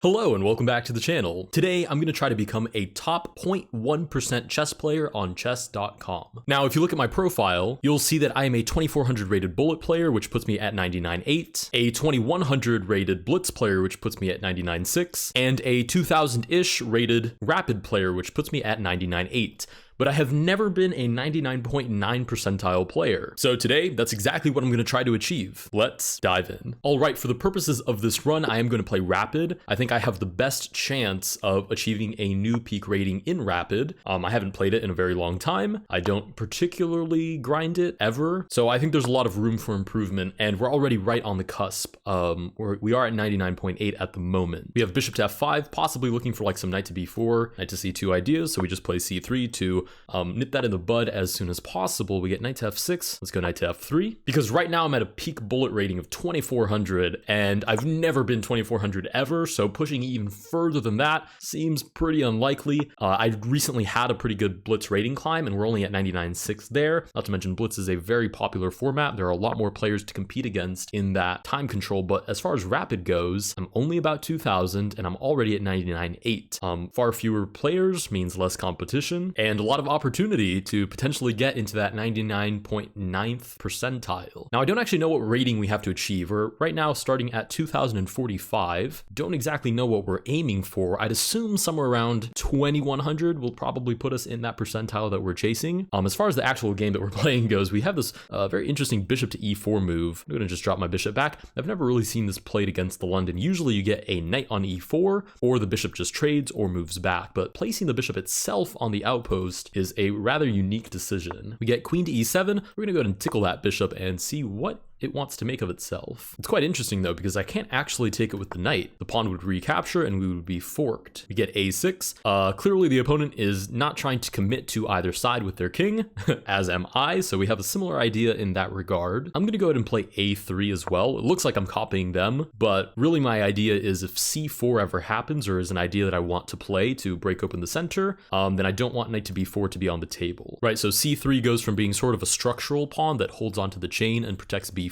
Hello and welcome back to the channel. Today I'm going to try to become a top 0.1% chess player on chess.com. Now if you look at my profile, you'll see that I am a 2400 rated bullet player, which puts me at 99.8, a 2100 rated blitz player, which puts me at 99.6, and a 2000-ish rated rapid player, which puts me at 99.8. But I have never been a 99.9 percentile player. So today, that's exactly what I'm going to try to achieve. Let's dive in. All right, for the purposes of this run, I am going to play Rapid. I think I have the best chance of achieving a new peak rating in Rapid. I haven't played it in a very long time. I don't particularly grind it ever. So I think there's a lot of room for improvement, and we're already right on the cusp. We are at 99.8 at the moment. We have bishop to f5, possibly looking for like some knight to b4, knight to c2 ideas. So we just play c3 to nip that in the bud as soon as possible. We get knight to f6. Let's go knight to f3. Because right now I'm at a peak bullet rating of 2400, and I've never been 2400 ever, so pushing even further than that seems pretty unlikely. I recently had a pretty good blitz rating climb, and we're only at 99.6 there. Not to mention blitz is a very popular format. There are a lot more players to compete against in that time control, but as far as rapid goes, I'm only about 2000, and I'm already at 99.8. Far fewer players means less competition, and a lot of opportunity to potentially get into that 99.9th percentile. Now, I don't actually know what rating we have to achieve. We're right now starting at 2045. Don't exactly know what we're aiming for. I'd assume somewhere around 2100 will probably put us in that percentile that we're chasing. As far as the actual game that we're playing goes, we have this very interesting bishop to e4 move. I'm going to just drop my bishop back. I've never really seen this played against the London. Usually you get a knight on e4, or the bishop just trades or moves back, but placing the bishop itself on the outpost is a rather unique decision. We get queen to e7. We're gonna go ahead and tickle that bishop and see what it wants to make of itself. It's quite interesting though, because I can't actually take it with the knight. The pawn would recapture and we would be forked. We get a6. Clearly the opponent is not trying to commit to either side with their king, as am I, so we have a similar idea in that regard. I'm gonna go ahead and play a3 as well. It looks like I'm copying them, but really my idea is if c4 ever happens, or is an idea that I want to play to break open the center, then I don't want knight to b4 to be on the table, right? So c3 goes from being sort of a structural pawn that holds onto the chain and protects b4,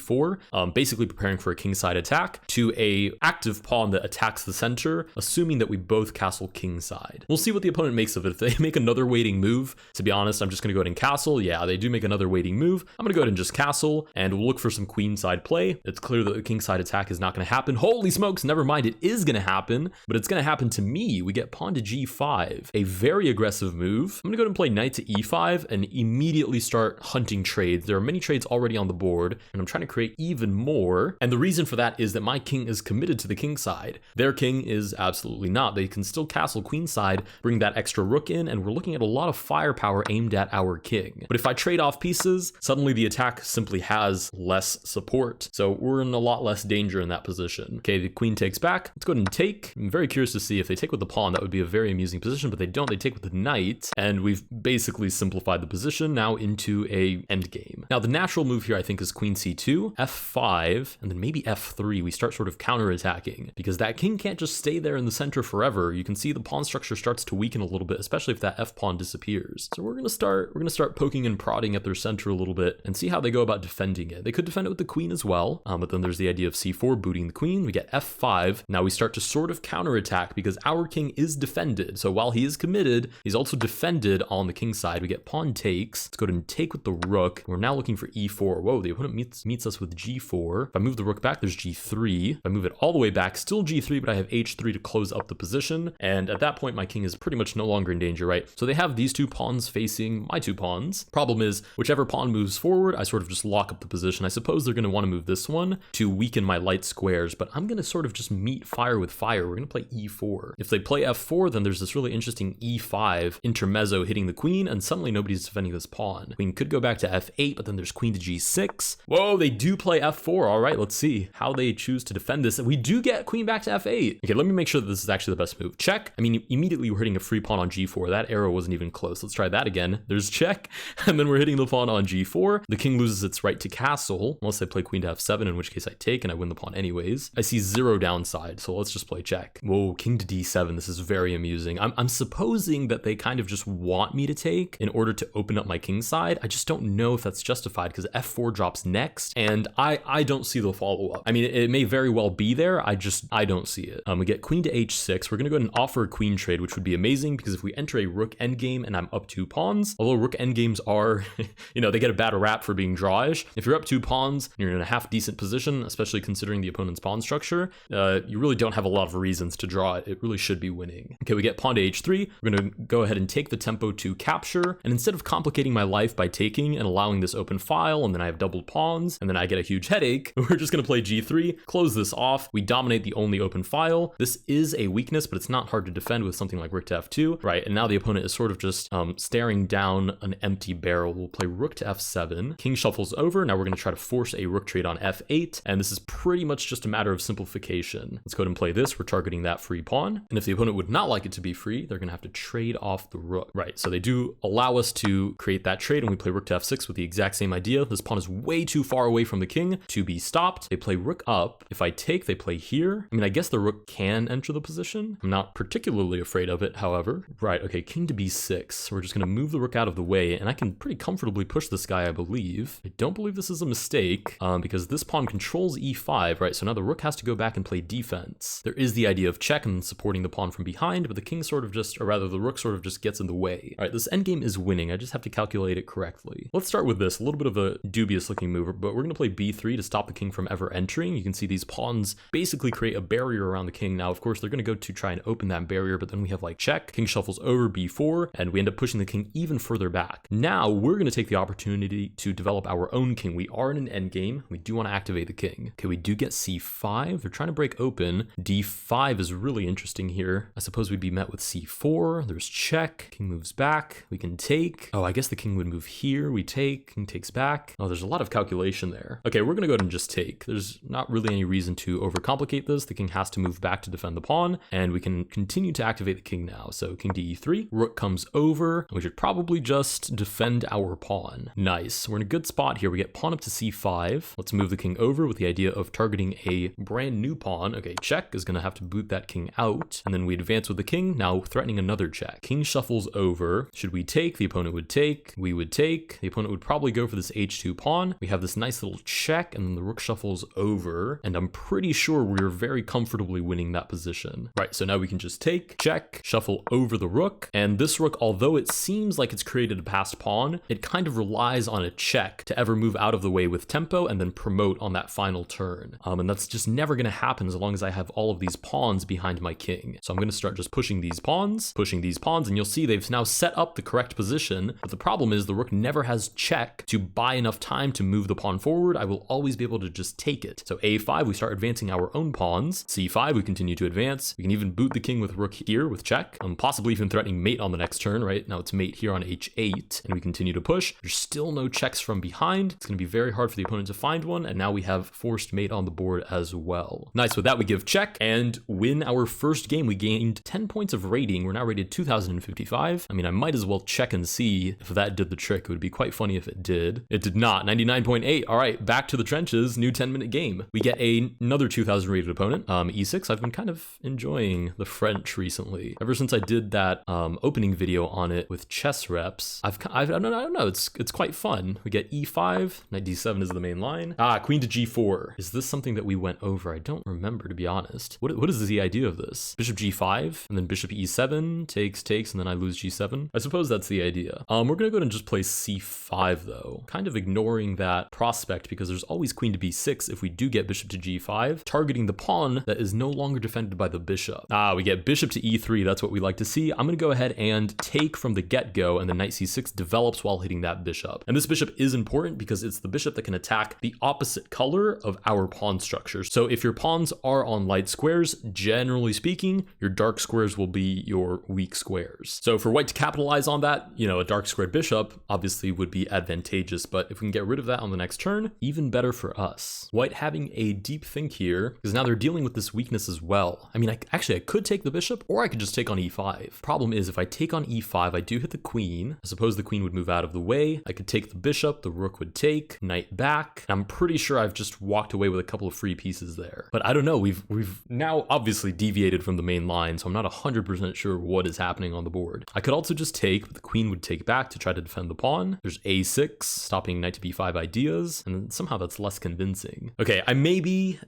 basically preparing for a kingside attack, to a active pawn that attacks the center, assuming that we both castle kingside. We'll see what the opponent makes of it. If they make another waiting move, to be honest, I'm just going to go ahead and castle. Yeah, they do make another waiting move. I'm going to go ahead and just castle, and we'll look for some queenside play. It's clear that the kingside attack is not going to happen. Holy smokes, never mind, it is going to happen, but it's going to happen to me. We get pawn to g5, a very aggressive move. I'm going to go ahead and play knight to e5 and immediately start hunting trades. There are many trades already on the board, and I'm trying to create even more. And the reason for that is that my king is committed to the king side. Their king is absolutely not. They can still castle queenside, bring that extra rook in, and we're looking at a lot of firepower aimed at our king. But if I trade off pieces, suddenly the attack simply has less support. So we're in a lot less danger in that position. Okay, the queen takes back. Let's go ahead and take. I'm very curious to see if they take with the pawn. That would be a very amusing position, but they don't. They take with the knight, and we've basically simplified the position now into a endgame. Now the natural move here I think is queen c2, f5, and then maybe f3. We start sort of counterattacking, because that king can't just stay there in the center forever. You can see the pawn structure starts to weaken a little bit, especially if that f pawn disappears. So we're gonna start poking and prodding at their center a little bit and see how they go about defending it. They could defend it with the queen as well, but then there's the idea of c4 booting the queen. We get f5. Now we start to sort of counterattack because our king is defended. So while he is committed, he's also defended on the king side. We get pawn takes. Let's go ahead and take with the rook. We're now looking for e4. Whoa, the opponent meets us with g4. If I move the rook back, there's g3. If I move it all the way back, still g3, but I have h3 to close up the position. And at that point, my king is pretty much no longer in danger, right? So they have these two pawns facing my two pawns. Problem is, whichever pawn moves forward, I sort of just lock up the position. I suppose they're going to want to move this one to weaken my light squares, but I'm going to sort of just meet fire with fire. We're going to play e4. If they play f4, then there's this really interesting e5 intermezzo hitting the queen, and suddenly nobody's defending this pawn. Queen could go back to f8, but then there's queen to g6. Whoa, they do play f4. All right, let's see how they choose to defend this. We do get queen back to f8. Okay, let me make sure that this is actually the best move. Check. I mean, immediately we're hitting a free pawn on g4. That arrow wasn't even close. Let's try that again. There's check, and then we're hitting the pawn on g4. The king loses its right to castle, unless they play queen to f7, in which case I take and I win the pawn anyways. I see zero downside, so let's just play check. Whoa, king to d7. This is very amusing. I'm supposing that they kind of just want me to take in order to open up my king side. I just don't know if that's justified, because f4 drops next, and and I don't see the follow-up. I mean, it may very well be there, I don't see it. We get queen to h6. We're gonna go ahead and offer a queen trade, which would be amazing because if we enter a rook endgame and I'm up 2 pawns, although rook endgames are, you know, they get a bad rap for being drawish. If you're up 2 pawns and you're in a half decent position, especially considering the opponent's pawn structure, you really don't have a lot of reasons to draw it. It really should be winning. Okay, we get pawn to h3. We're gonna go ahead and take the tempo to capture, and instead of complicating my life by taking and allowing this open file, and then I have doubled pawns, and then I get a huge headache, we're just gonna play g3, close this off. We dominate the only open file. This is a weakness, but it's not hard to defend with something like rook to f2, right? And now the opponent is sort of just staring down an empty barrel. We'll play rook to f7. King shuffles over. Now we're gonna try to force a rook trade on f8, and this is pretty much just a matter of simplification. Let's go ahead and play this. We're targeting that free pawn, and if the opponent would not like it to be free, they're gonna have to trade off the rook, right? So they do allow us to create that trade, and we play rook to f6 with the exact same idea. This pawn is way too far away from the king to be stopped. They play rook up. If I take, they play here. I mean, I guess the rook can enter the position. I'm not particularly afraid of it, however. Right, okay, king to b6. We're just gonna move the rook out of the way, and I can pretty comfortably push this guy, I believe. I don't believe this is a mistake, because this pawn controls e5, right? So now the rook has to go back and play defense. There is the idea of check and supporting the pawn from behind, but the king sort of just, or rather the rook sort of just gets in the way. All right, this endgame is winning. I just have to calculate it correctly. Let's start with this, a little bit of a dubious looking move, but we're gonna play b3 to stop the king from ever entering. You can see these pawns basically create a barrier around the king. Now, of course, they're gonna go to try and open that barrier, but then we have like check, king shuffles over b4, and we end up pushing the king even further back. Now we're gonna take the opportunity to develop our own king. We are in an endgame. We do want to activate the king. Okay, we do get c5. They're trying to break open. d5 is really interesting here. I suppose we'd be met with c4. There's check. King moves back. We can take. Oh, I guess the king would move here. We take. King takes back. Oh, there's a lot of calculation there. Okay, we're gonna go ahead and just take. There's not really any reason to overcomplicate this. The king has to move back to defend the pawn, and we can continue to activate the king now. So king to e3. Rook comes over. We should probably just defend our pawn. Nice. We're in a good spot here. We get pawn up to c5. Let's move the king over with the idea of targeting a brand new pawn. Okay, check is gonna have to boot that king out, and then we advance with the king, now threatening another check. King shuffles over. Should we take? The opponent would take. We would take. The opponent would probably go for this h2 pawn. We have this nice little check, and then the rook shuffles over, and I'm pretty sure we're very comfortably winning that position. Right, so now we can just take, check, shuffle over the rook, and this rook, although it seems like it's created a passed pawn, it kind of relies on a check to ever move out of the way with tempo and then promote on that final turn. And that's just never gonna happen as long as I have all of these pawns behind my king. So I'm gonna start just pushing these pawns, and you'll see they've now set up the correct position, but the problem is the rook never has check to buy enough time to move the pawn forward. I will always be able to just take it. So a5, we start advancing our own pawns. c5, we continue to advance. We can even boot the king with rook here with check, possibly even threatening mate on the next turn, right? Now it's mate here on h8, and we continue to push. There's still no checks from behind. It's gonna be very hard for the opponent to find one, and now we have forced mate on the board as well. Nice, with that we give check and win our first game. We gained 10 points of rating. We're now rated 2055. I mean, I might as well check and see if that did the trick. It would be quite funny if it did. It did not. 99.8. All right, back to the trenches. New 10-minute game. We get another 2000 rated opponent, e6. I've been kind of enjoying the French recently. Ever since I did that opening video on it with chess reps, I don't know. It's quite fun. We get e5. Knight d7 is the main line. Queen to g4. Is this something that we went over? I don't remember, to be honest. What is the idea of this? Bishop g5, and then bishop e7, takes, and then I lose g7. I suppose that's the idea. We're gonna go ahead and just play c5 though. Kind of ignoring that prospect because there's always queen to b6 if we do get bishop to g5, targeting the pawn that is no longer defended by the bishop. We get bishop to e3. That's what we like to see. I'm gonna go ahead and take from the get-go, and then knight c6 develops while hitting that bishop. And this bishop is important because it's the bishop that can attack the opposite color of our pawn structure. So if your pawns are on light squares, generally speaking, your dark squares will be your weak squares. So for white to capitalize on that, you know, a dark squared bishop obviously would be advantageous, but if we can get rid of that on the next turn, even better for us. White having a deep think here, because now they're dealing with this weakness as well. I mean, I could take the bishop, or I could just take on e5. Problem is, if I take on e5, I do hit the queen. I suppose the queen would move out of the way. I could take the bishop, the rook would take, knight back. I'm pretty sure I've just walked away with a couple of free pieces there. But I don't know, we've now obviously deviated from the main line, so I'm not 100% sure what is happening on the board. I could also just take, but the queen would take back to try to defend the pawn. There's a6, stopping knight to b5 ideas, and somehow that's less convincing. Okay, I may be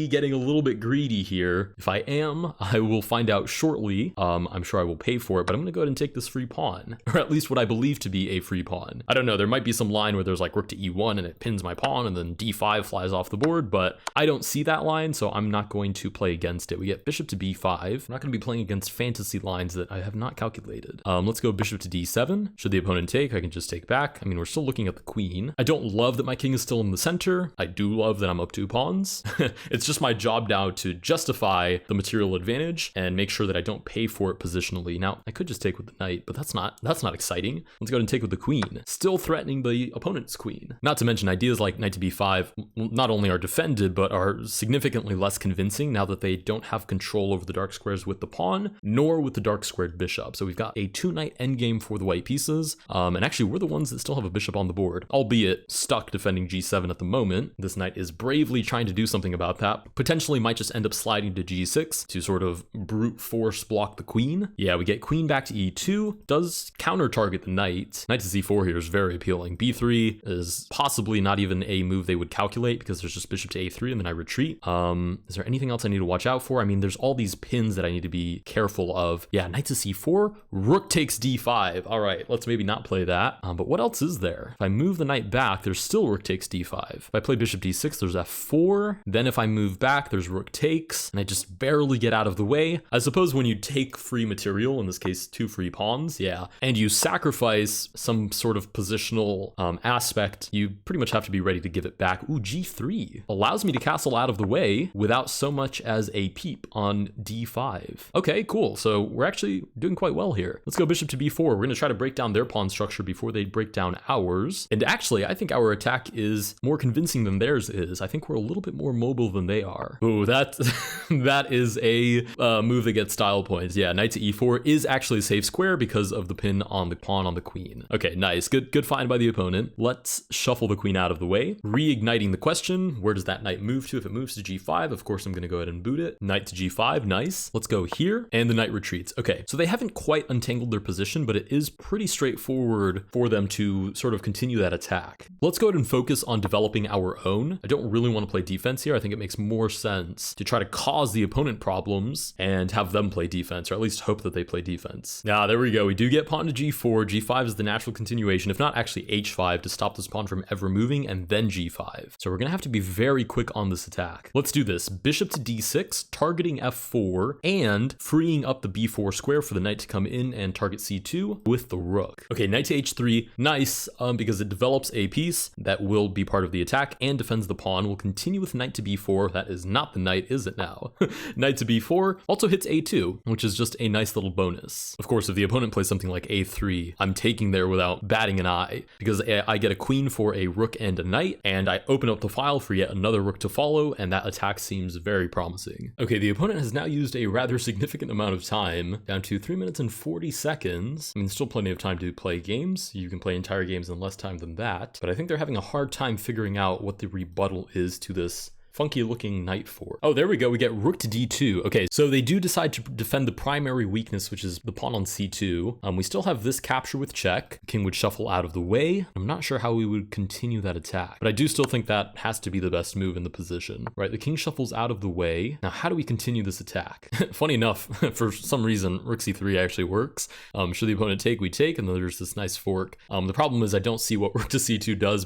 getting a little bit greedy here. If I am, I will find out shortly. I'm sure I will pay for it, but I'm gonna go ahead and take this free pawn, or at least what I believe to be a free pawn. I don't know, there might be some line where there's like rook to e1 and it pins my pawn and then d5 flies off the board, but I don't see that line, so I'm not going to play against it. We get bishop to b5. I'm not gonna be playing against fantasy lines that I have not calculated. Let's go bishop to d7. Should the opponent take, I can just take back. I mean, we're still looking at the queen. I don't love that my king is still in the center. I do love that I'm up 2 pawns. It's just my job now to justify the material advantage and make sure that I don't pay for it positionally. Now, I could just take with the knight, but that's not exciting. Let's go ahead and take with the queen, still threatening the opponent's queen. Not to mention ideas like knight to b5 not only are defended, but are significantly less convincing now that they don't have control over the dark squares with the pawn, nor with the dark squared bishop. So we've got a 2-knight endgame for the white pieces, and actually we're the ones that still have a bishop on the board, albeit stuck defending g7 at the moment. This knight is bravely trying to do something about that. Potentially might just end up sliding to g6 to sort of brute force block the queen. Yeah, we get queen back to e2, does counter target the knight. Knight to c4 here is very appealing. b3 is possibly not even a move they would calculate because there's just bishop to a3 and then I retreat. Is there anything else I need to watch out for? I mean, there's all these pins that I need to be careful of. Yeah, knight to c4, rook takes d5. All right, let's maybe not play that. But what else is there? If I move the knight back, there's still rook takes d5. If I play bishop d6, there's f4. Then if I move back, there's rook takes, and I just barely get out of the way. I suppose when you take free material, in this case 2 free pawns, yeah, and you sacrifice some sort of positional aspect, you pretty much have to be ready to give it back. Ooh, g3 allows me to castle out of the way without so much as a peep on d5. Okay, cool. So we're actually doing quite well here. Let's go bishop to b4. We're going to try to break down their pawn structure before they break down ours. And actually, I think our attack is more convincing than theirs is. I think we're a little bit more mobile than they are. Ooh, that is a move that gets style points. Yeah, knight to e4 is actually a safe square because of the pin on the pawn on the queen. Okay, nice. Good find by the opponent. Let's shuffle the queen out of the way. Reigniting the question, where does that knight move to? If it moves to g5, of course I'm going to go ahead and boot it. Knight to g5, nice. Let's go here, and the knight retreats. Okay, so they haven't quite untangled their position, but it is pretty straightforward for them to sort of continue that attack. Let's go ahead and focus on developing our own. I don't really want to play defense here. I think it makes more sense to try to cause the opponent problems and have them play defense, or at least hope that they play defense. Now, there we go. We do get pawn to g4. g5 is the natural continuation, if not actually h5, to stop this pawn from ever moving, and then g5. So we're going to have to be very quick on this attack. Let's do this. Bishop to d6, targeting f4, and freeing up the b4 square for the knight to come in and target c2 with the rook. Okay, knight to h3, nice, because it develops a piece that will be part of the attack and defends the pawn. We'll continue with knight to b4. That is not the knight, is it now? Knight to b4 also hits a2, which is just a nice little bonus. Of course, if the opponent plays something like a3, I'm taking there without batting an eye, because I get a queen for a rook and a knight, and I open up the file for yet another rook to follow, and that attack seems very promising. Okay, the opponent has now used a rather significant amount of time, down to 3 minutes and 40 seconds. I mean, still plenty of time to play games. You can play entire games in less time than that, but I think they're having a hard time figuring out what the rebuttal is to this funky looking knight for. Oh, there we go. We get rook to d2. Okay, so they do decide to defend the primary weakness, which is the pawn on c2. We still have this capture with check. King would shuffle out of the way. I'm not sure how we would continue that attack, but I do still think that has to be the best move in the position, right? The king shuffles out of the way. Now, how do we continue this attack? Funny enough, for some reason, rook c3 actually works. Should the opponent take, we take, and then there's this nice fork. The problem is I don't see what rook to c2 does,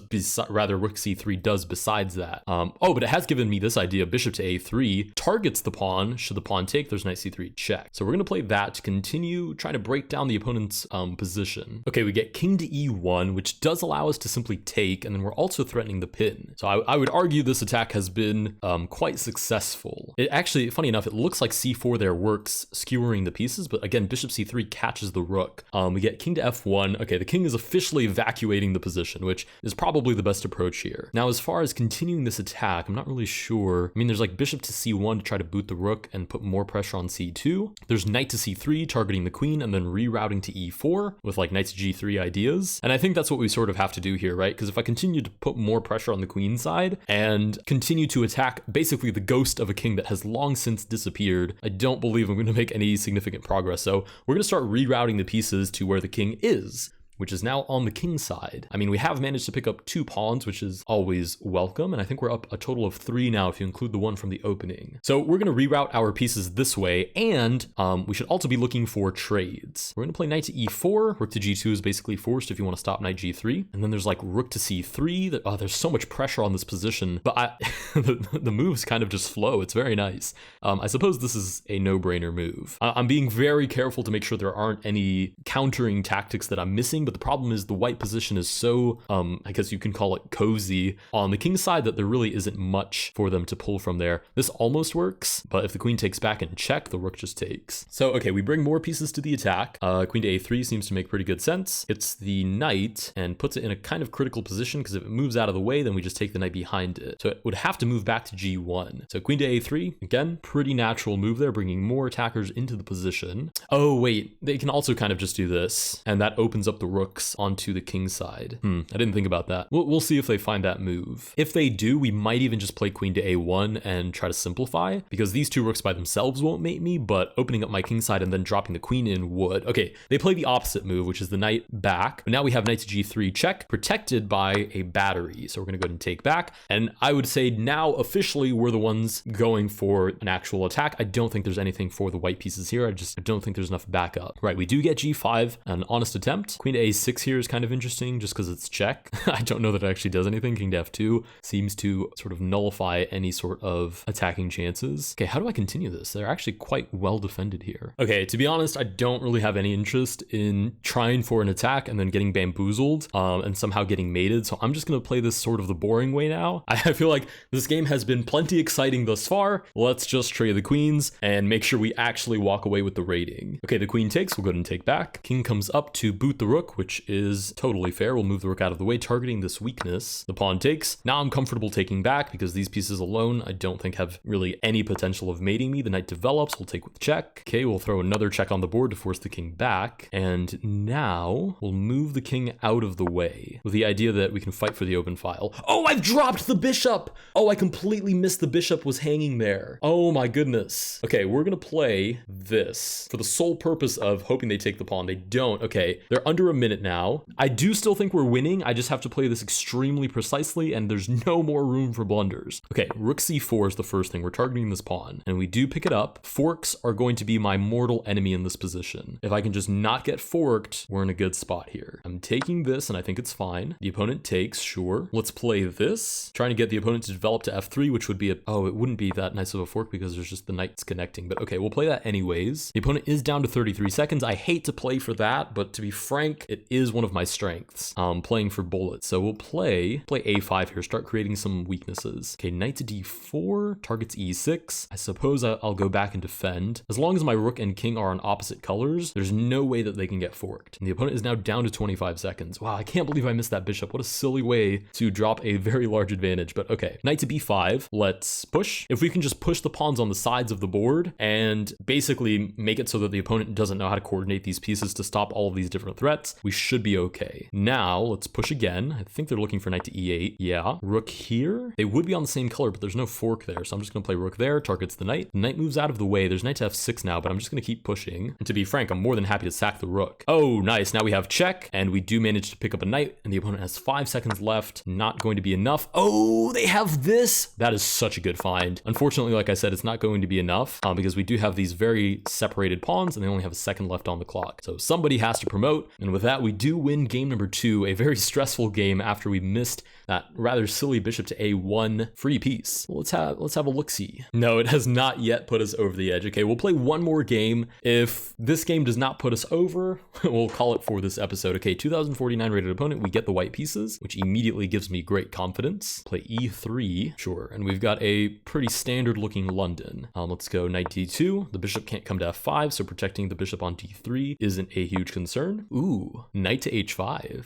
rather rook c3 does besides that. Oh, but it has given me this idea. Bishop to a3 targets the pawn. Should the pawn take, there's knight c3 check. So we're going to play that to continue trying to break down the opponent's position. Okay, we get king to e1, which does allow us to simply take, and then we're also threatening the pin. So I would argue this attack has been quite successful. It actually, funny enough, it looks like c4 there works, skewering the pieces, but again, bishop c3 catches the rook. We get king to f1. Okay, the king is officially evacuating the position, which is probably the best approach here. Now, as far as continuing this attack, I'm not really sure. I mean, there's like bishop to c1 to try to boot the rook and put more pressure on c2. There's knight to c3 targeting the queen and then rerouting to e4 with like knight to g3 ideas. And I think that's what we sort of have to do here, right? Because if I continue to put more pressure on the queen side and continue to attack basically the ghost of a king that has long since disappeared, I don't believe I'm going to make any significant progress. So we're going to start rerouting the pieces to where the king is. which is now on the king side. I mean, we have managed to pick up 2 pawns, which is always welcome, and I think we're up a total of 3 now if you include the one from the opening. So we're going to reroute our pieces this way, and we should also be looking for trades. We're going to play knight to e4. Rook to g2 is basically forced if you want to stop knight g3, and then there's like rook to c3. There's so much pressure on this position, but the moves kind of just flow. It's very nice. I suppose this is a no-brainer move. I'm being very careful to make sure there aren't any countering tactics that I'm missing, but the problem is the white position is so, I guess you can call it cozy on the king side that there really isn't much for them to pull from there. This almost works, but if the queen takes back and check, the rook just takes. So, okay, we bring more pieces to the attack. Queen to a3 seems to make pretty good sense. It's the knight and puts it in a kind of critical position because if it moves out of the way, then we just take the knight behind it. So it would have to move back to g1. So queen to a3, again, pretty natural move there, bringing more attackers into the position. Oh, wait, they can also kind of just do this, and that opens up the rooks onto the king side. I didn't think about that. We'll see if they find that move. If they do, we might even just play queen to a1 and try to simplify, because these 2 rooks by themselves won't mate me, but opening up my king side and then dropping the queen in would. Okay, they play the opposite move, which is the knight back, but now we have knight to g3 check, protected by a battery. So we're gonna go ahead and take back, and I would say now officially we're the ones going for an actual attack. I don't think there's anything for the white pieces here. I don't think there's enough backup. Right, we do get g5, an honest attempt. Queen to a6 here is kind of interesting just because it's check. I don't know that it actually does anything. King to f2 seems to sort of nullify any sort of attacking chances. Okay, how do I continue this? They're actually quite well defended here. Okay, to be honest, I don't really have any interest in trying for an attack and then getting bamboozled and somehow getting mated. So I'm just going to play this sort of the boring way now. I feel like this game has been plenty exciting thus far. Let's just trade the queens and make sure we actually walk away with the rating. Okay, the queen takes, we'll go ahead and take back. King comes up to boot the rook, which is totally fair. We'll move the rook out of the way, targeting this weakness. The pawn takes. Now I'm comfortable taking back because these pieces alone I don't think have really any potential of mating me. The knight develops, we'll take with check. Okay, we'll throw another check on the board to force the king back. And now we'll move the king out of the way with the idea that we can fight for the open file. Oh, I've dropped the bishop! Oh, I completely missed the bishop was hanging there. Oh my goodness. Okay, we're gonna play this for the sole purpose of hoping they take the pawn. They don't. Okay, they're under a minute now. I do still think we're winning. I just have to play this extremely precisely and there's no more room for blunders. Okay, rook c4 is the first thing. We're targeting this pawn and we do pick it up. Forks are going to be my mortal enemy in this position. If I can just not get forked, we're in a good spot here. I'm taking this and I think it's fine. The opponent takes, sure. Let's play this. Trying to get the opponent to develop to f3, which would be oh, it wouldn't be that nice of a fork because there's just the knights connecting, but okay, we'll play that anyways. The opponent is down to 33 seconds. I hate to play for that, but to be frank, it is one of my strengths, playing for bullets. So we'll play a5 here, start creating some weaknesses. Okay, knight to d4, targets e6. I suppose I'll go back and defend. As long as my rook and king are on opposite colors, there's no way that they can get forked. And the opponent is now down to 25 seconds. Wow, I can't believe I missed that bishop. What a silly way to drop a very large advantage, but okay. Knight to b5, let's push. If we can just push the pawns on the sides of the board and basically make it so that the opponent doesn't know how to coordinate these pieces to stop all of these different threats, we should be okay. Now, let's push again. I think they're looking for knight to e8. Yeah, rook here. They would be on the same color, but there's no fork there, so I'm just gonna play rook there, targets the knight. The knight moves out of the way. There's knight to f6 now, but I'm just gonna keep pushing. And to be frank, I'm more than happy to sack the rook. Oh, nice. Now we have check, and we do manage to pick up a knight, and the opponent has 5 seconds left. Not going to be enough. Oh, they have this. That is such a good find. Unfortunately, like I said, it's not going to be enough because we do have these very separated pawns, and they only have a second left on the clock. So somebody has to promote, and with that, we do win game number 2, a very stressful game after we missed that rather silly bishop to a1 free piece. Well, let's have a look-see. No, it has not yet put us over the edge. Okay, we'll play one more game. If this game does not put us over, we'll call it for this episode. Okay, 2049 rated opponent, we get the white pieces, which immediately gives me great confidence. Play e3, sure, and we've got a pretty standard looking London. Let's go knight d2. The bishop can't come to f5, so protecting the bishop on d3 isn't a huge concern. Ooh, knight to h5.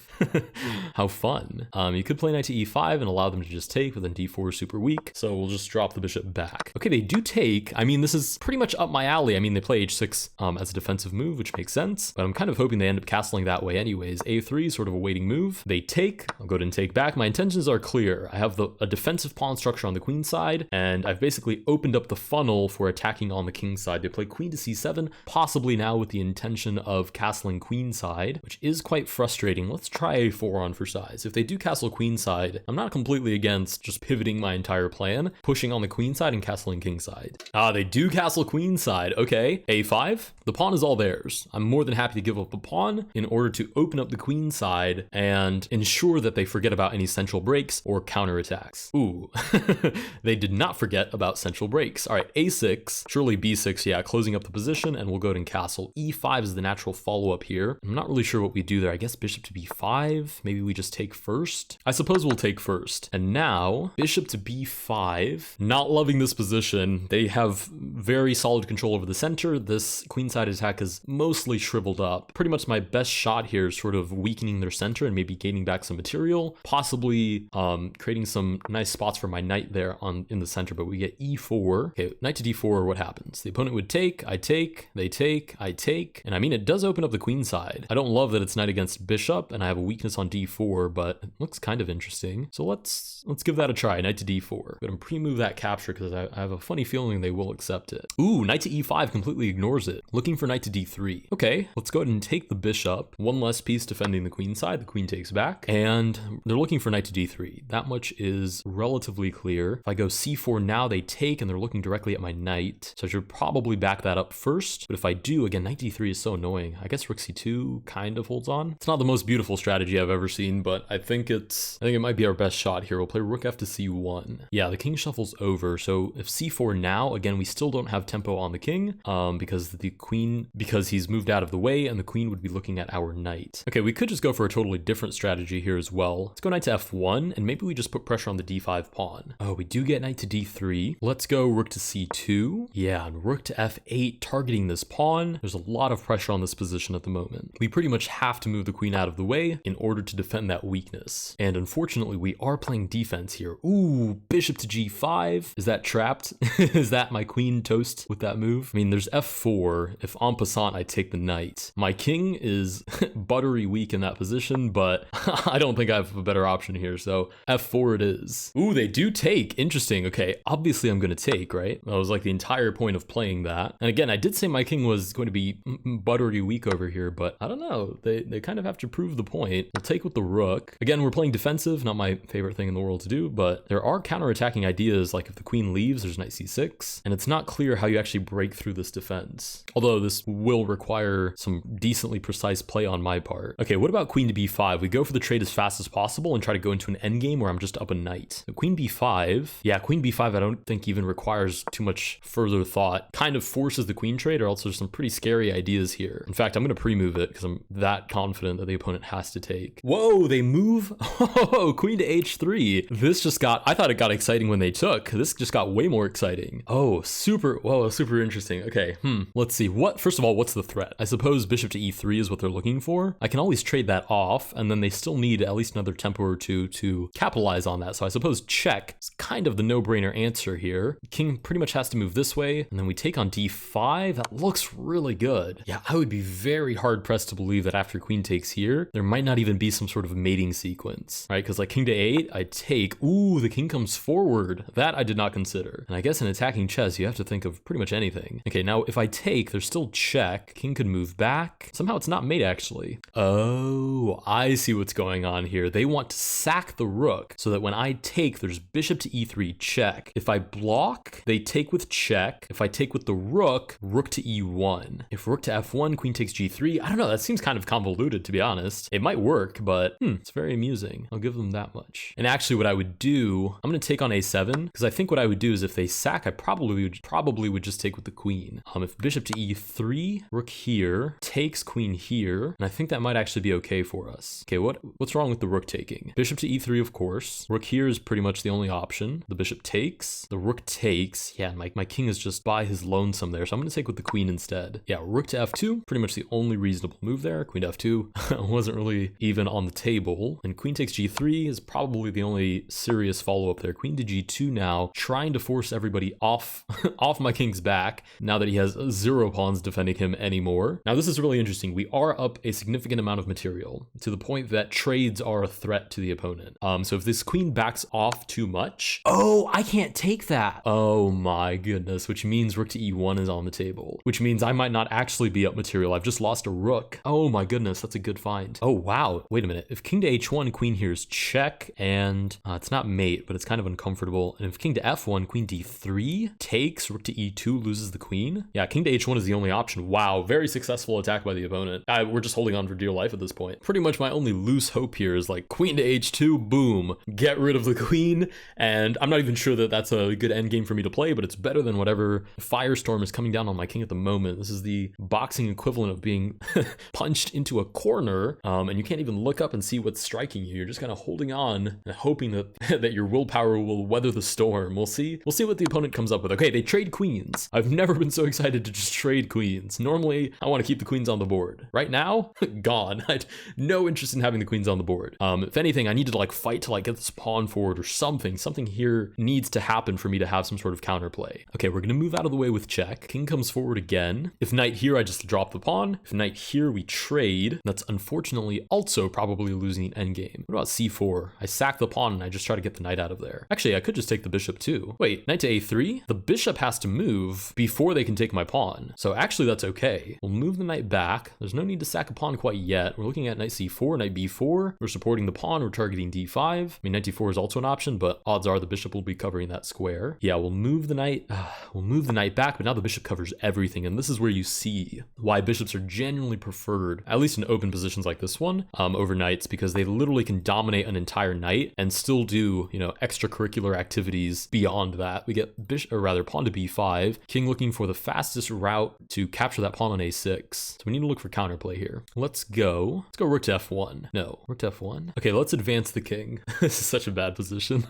How fun. You could play knight to e5 and allow them to just take, but then d4 is super weak, so we'll just drop the bishop back. Okay, they do take. I mean, this is pretty much up my alley. I mean, they play h6 as a defensive move, which makes sense, but I'm kind of hoping they end up castling that way anyways. a3 is sort of a waiting move. They take. I'll go ahead and take back. My intentions are clear. I have a defensive pawn structure on the queen side, and I've basically opened up the funnel for attacking on the king side. They play queen to c7, possibly now with the intention of castling queen side, which is quite frustrating. Let's try a4 on for size. If they do castle queenside, I'm not completely against just pivoting my entire plan, pushing on the queen side and castling king side. Ah, they do castle queen side. Okay, a5. The pawn is all theirs. I'm more than happy to give up a pawn in order to open up the queen side and ensure that they forget about any central breaks or counterattacks. Ooh, they did not forget about central breaks. All right, a6, surely b6, yeah, closing up the position, and we'll go ahead and castle. e5 is the natural follow-up here. I'm not really sure what we do there. I guess bishop to b5, maybe we just take first. I suppose we'll take first. And now, bishop to b5, not loving this position. They have very solid control over the center. This queenside attack is mostly shriveled up. Pretty much my best shot here is sort of weakening their center and maybe gaining back some material, possibly creating some nice spots for my knight there in the center, but we get e4. Okay, knight to d4, what happens? The opponent would take, I take, they take, I take, and I mean, it does open up the queen side. I don't love that it's knight against bishop, and I have a weakness on d4, but it looks kind of interesting. So let's give that a try, knight to d4. But I'm pre-move that capture because I have a funny feeling they will accept it. Ooh, knight to e5 completely ignores it. Looking for knight to d3. Okay, let's go ahead and take the bishop. One less piece defending the queen side. The queen takes back, and they're looking for knight to d3. That much is relatively clear. If I go c4 now, they take, and they're looking directly at my knight. So I should probably back that up first. But if I do, again, knight d3 is so annoying. I guess rook c2 kind of holds on. It's not the most beautiful strategy I've ever seen, but I think it might be our best shot here. We'll play rook f to c1. Yeah, the king shuffle's over. So if c4 now, again, we still don't have tempo on the king because he's moved out of the way, and the queen would be looking at our knight. Okay, we could just go for a totally different strategy here as well. Let's go knight to f1, and maybe we just put pressure on the d5 pawn. Oh, we do get knight to d3. Let's go rook to c2. Yeah, and rook to f8, targeting this pawn. There's a lot of pressure on this position at the moment. We pretty much have to move the queen out of the way in order to defend that weakness. And unfortunately, we are playing defense here. Ooh, bishop to g5. Is that trapped? Is that my queen toast with that move? I mean, there's f4. If en passant, I take the knight. My king is buttery weak in that position, but I don't think I have a better option here, so f4 it is. Ooh, they do take. Interesting. Okay, obviously I'm going to take, right? That was like the entire point of playing that. And again, I did say my king was going to be buttery weak over here, but I don't know. They kind of have to prove the point. We'll take with the rook. Again, we're playing defensive, not my favorite thing in the world to do, but there are counterattacking ideas, like if the queen leaves, there's knight c6, and it's not clear how you actually break through this defense. Although this will require some decently precise play on my part. Okay, what about queen to b5? We go for the trade as fast as possible and try to go into an endgame where I'm just up a knight. So queen b5, yeah, queen b5 I don't think even requires too much further thought. Kind of forces the queen trade, or else there's some pretty scary ideas here. In fact, I'm going to pre-move it because I'm that confident that the opponent has to take. Whoa, they move? Oh, queen to h3. This just got, I thought it got exciting when they took. This just got way more exciting. Oh, super interesting. Okay, let's see. First of all, what's the threat? I suppose bishop to e3 is what they're looking for. I can always trade that off, and then they still need at least another tempo or two to capitalize on that. So I suppose check is kind of the no-brainer answer here. King pretty much has to move this way, and then we take on d5. That looks really good. Yeah, I would be very hard-pressed to believe that after queen takes here, there might not even be some sort of mating sequence, right? Because like king to 8, I take. Ooh, the king comes forward. That I did not consider. And I guess in attacking chess, you have to think of pretty much anything. Okay, now if I take, there's still check. King could move back. Somehow it's not mate, actually. Oh, I see what's going on here. They want to sack the rook so that when I take, there's bishop to e3, check. If I block, they take with check. If I take with the rook, rook to e1. If rook to f1, queen takes g3. I don't know, that seems kind of convoluted, to be honest. It might work, but it's very amusing. I'll give them that much. And actually what I would do, I'm going to take on a7, because I think what I would do is if they sack, I probably would just take with the queen. If bishop to e3, rook here, takes queen here, and I think that might actually be okay for us. Okay, what's wrong with the rook taking? Bishop to e3, of course. Rook here is pretty much the only option. The bishop takes, the rook takes. Yeah, my king is just by his lonesome there, so I'm going to take with the queen instead. Yeah, rook to f2, pretty much the only reasonable move there. Queen to f2 wasn't really even on the table. And queen takes g3 is probably the only serious follow-up there. Queen to g2 now, trying to force everybody off my king's back now that he has 0 pawns defending him anymore. Now this is really interesting. We are up a significant amount of material to the point that trades are a threat to the opponent. So if this queen backs off too much, oh, I can't take that. Oh my goodness, which means rook to e1 is on the table, which means I might not actually be up material. I've just lost a rook. Oh my goodness. goodness, that's a good find. Oh, wow. Wait a minute. If king to h1, queen here is check, and it's not mate, but it's kind of uncomfortable. And if king to f1, queen d3 takes, rook to e2 loses the queen. Yeah, king to h1 is the only option. Wow, very successful attack by the opponent. We're just holding on for dear life at this point. Pretty much my only loose hope here is like queen to h2, boom, get rid of the queen. And I'm not even sure that that's a good endgame for me to play, but it's better than whatever firestorm is coming down on my king at the moment. This is the boxing equivalent of being punched into a corner, and you can't even look up and see what's striking you. You're just kind of holding on and hoping that that your willpower will weather the storm. We'll see what the opponent comes up with. Okay, they trade queens. I've never been so excited to just trade queens. Normally, I want to keep the queens on the board. Right now, gone. I had no interest in having the queens on the board. If anything, I need to like fight to like get this pawn forward or something. Something here needs to happen for me to have some sort of counterplay. Okay, we're gonna move out of the way with check. King comes forward again. If knight here, I just drop the pawn. If knight here, we trade. That's unfortunately also probably losing endgame. What about c4? I sack the pawn and I just try to get the knight out of there. Actually, I could just take the bishop too. Wait, knight to a3? The bishop has to move before they can take my pawn. So actually that's okay. We'll move the knight back. There's no need to sack a pawn quite yet. We're looking at knight c4, knight b4. We're supporting the pawn. We're targeting d5. I mean, knight d4 is also an option, but odds are the bishop will be covering that square. Yeah, we'll move the knight. We'll move the knight back, but now the bishop covers everything. And this is where you see why bishops are genuinely preferred, at least in open positions like this one, over knights, because they literally can dominate an entire knight and still do, extracurricular activities beyond that. We get pawn to b5, king looking for the fastest route to capture that pawn on a6. So we need to look for counterplay here. Let's go rook to f1. No, rook to f1. Okay, let's advance the king. This is such a bad position.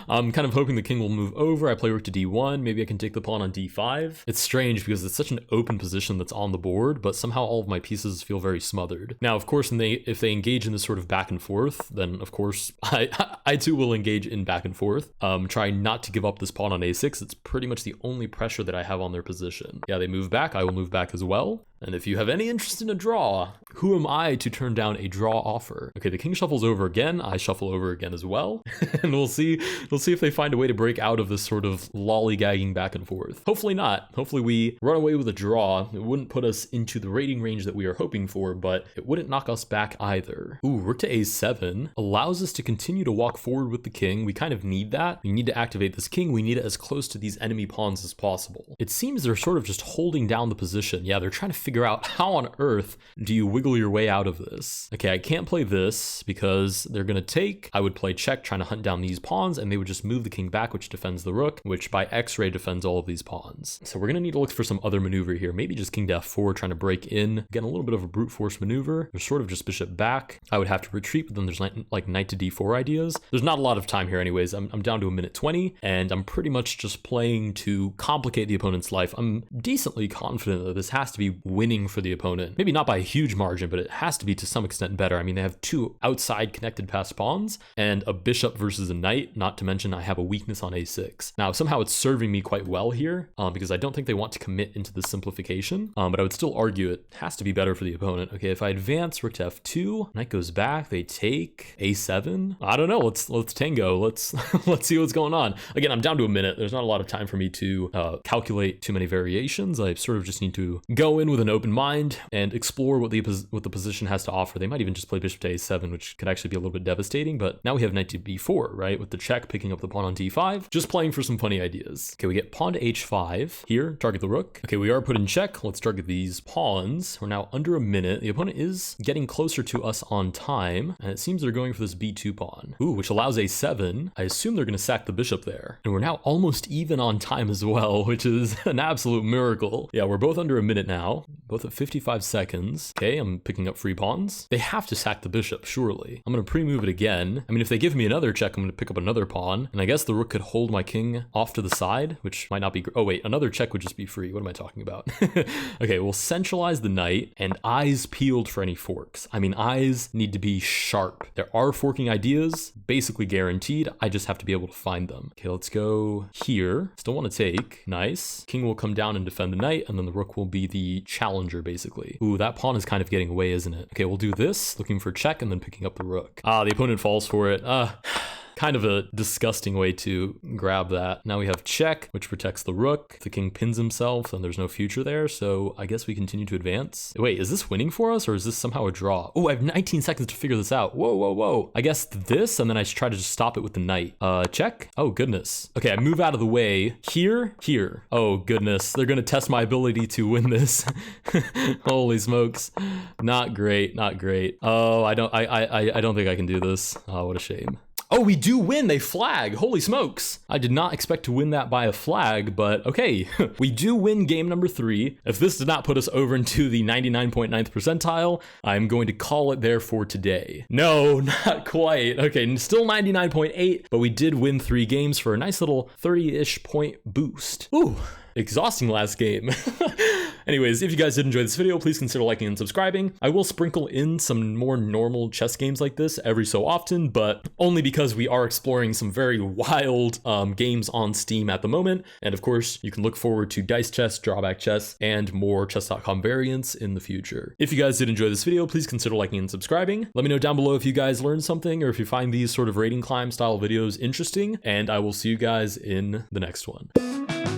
I'm kind of hoping the king will move over. I play rook to d1. Maybe I can take the pawn on d5. It's strange because it's such an open position that's on the board, but somehow all of my pieces feel very smothered. Now, of course, if they engage in this sort of back and forth, then of course I too will engage in back and forth. Try not to give up this pawn on a6. It's pretty much the only pressure that I have on their position. Yeah, they move back. I will move back as well. And if you have any interest in a draw, who am I to turn down a draw offer? Okay, the king shuffles over again. I shuffle over again as well. And we'll see if they find a way to break out of this sort of lollygagging back and forth. Hopefully not. Hopefully we run away with a draw. It wouldn't put us into the rating range that we are hoping for, but it wouldn't knock us back either. Ooh, rook to a7 allows us to continue to walk forward with the king. We kind of need that. We need to activate this king. We need it as close to these enemy pawns as possible. It seems they're sort of just holding down the position. Yeah, they're trying to figure out how on earth do you wiggle your way out of this. Okay, I can't play this because they're gonna take. I would play check, trying to hunt down these pawns, and they would just move the king back, which defends the rook, which by x-ray defends all of these pawns. So we're gonna need to look for some other maneuver here. Maybe just king to f4, trying to break in. Again, a little bit of a brute force maneuver. There's sort of just bishop back. I would have to retreat, but then there's like knight to d4 ideas. There's not a lot of time here anyways. I'm down to a minute 20, and I'm pretty much just playing to complicate the opponent's life. I'm decently confident that this has to be winning for the opponent. Maybe not by a huge margin, but it has to be to some extent better. I mean, they have two outside connected passed pawns and a bishop versus a knight, not to mention I have a weakness on a6. Now, somehow it's serving me quite well here because I don't think they want to commit into the simplification, but I would still argue it has to be better for the opponent. Okay, if I advance rook to f2, knight goes back, they take a7. I don't know, let's tango. Let's see what's going on. Again, I'm down to a minute. There's not a lot of time for me to calculate too many variations. I sort of just need to go in with an open mind and explore what the position has to offer. They might even just play bishop to a7, which could actually be a little bit devastating, but now we have knight to b4, right? With the check picking up the pawn on d5, just playing for some funny ideas. Okay, we get pawn to h5 here, target the rook. Okay, we are put in check. Let's target these pawns. We're now under a minute. The opponent is getting closer to us on time, and it seems they're going for this b2 pawn. Ooh, which allows a7. I assume they're going to sack the bishop there. And we're now almost even on time as well, which is an absolute miracle. Yeah, we're both under a minute now, both at 55 seconds. Okay, I'm picking up free pawns. They have to sack the bishop, surely. I'm going to pre-move it again. I mean, if they give me another check, I'm going to pick up another pawn. And I guess the rook could hold my king off to the side, which might not be... Oh, wait, another check would just be free. What am I talking about? Okay, we'll centralize the knight and eyes peeled for any forks. I mean, eyes need to be sharp. There are forking ideas, basically guaranteed. I just have to be able to find them. Okay, let's go here. Still want to take. Nice. King will come down and defend the knight, and then the rook will be the challenger, basically. Ooh, that pawn is kind of getting away, isn't it? Okay, we'll do this, looking for check and then picking up the rook. Ah, the opponent falls for it. Kind of a disgusting way to grab that. Now we have check, which protects the rook. If the king pins himself, then there's no future there. So I guess we continue to advance. Wait, is this winning for us or is this somehow a draw? Oh, I have 19 seconds to figure this out. Whoa, whoa, whoa. I guess this, and then I should try to just stop it with the knight. Check. Oh, goodness. Okay, I move out of the way. Here. Oh, goodness. They're gonna test my ability to win this. Holy smokes. Not great, not great. Oh, I don't think I can do this. Oh, what a shame. Oh, we do win. They flag. Holy smokes. I did not expect to win that by a flag, but okay. We do win game number 3. If this did not put us over into the 99.9th percentile, I'm going to call it there for today. No, not quite. Okay, still 99.8, but we did win 3 games for a nice little 30-ish point boost. Ooh, exhausting last game. Anyways, if you guys did enjoy this video, please consider liking and subscribing. I will sprinkle in some more normal chess games like this every so often, but only because we are exploring some very wild games on Steam at the moment. And of course, you can look forward to dice chess, drawback chess, and more chess.com variants in the future. If you guys did enjoy this video, please consider liking and subscribing. Let me know down below if you guys learned something or if you find these sort of rating climb style videos interesting, and I will see you guys in the next one.